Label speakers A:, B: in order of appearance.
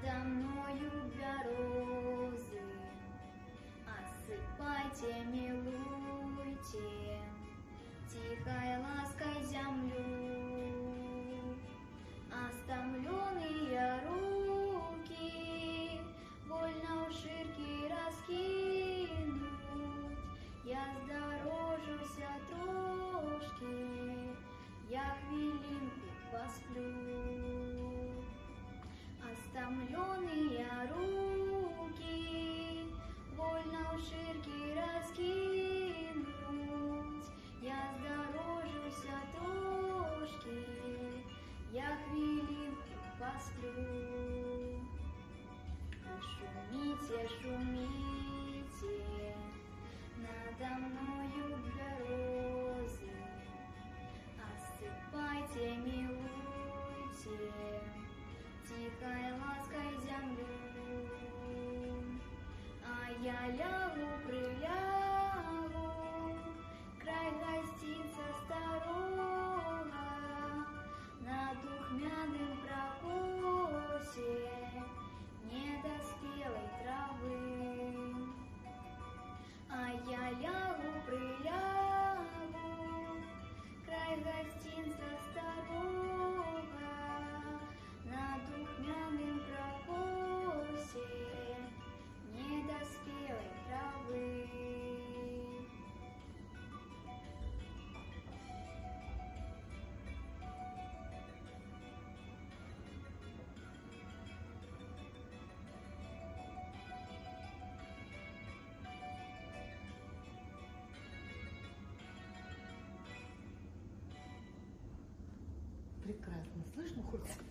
A: надо мною березы. Осыпайте, милуйте тихой лаской землю. Остомленные руки вольно в ширки раскинуть. Я здорожуся трошки, я хвилинку посплю. Остомленные руки вольно в ширки раскинуть. Я здорожуся трошки, я хвилинку посплю. Шумите, шумите надо мною березы. Осыпайте, милуйте тихой лаской землю. А я лягу, прилягу, край гостинца старого, на духмяным прокосе недоспелой травы. А я лягу, прилягу, край гостинца старого, на духмяным прокосе недоспелой травы.
B: Прекрасно. Слышно хоть?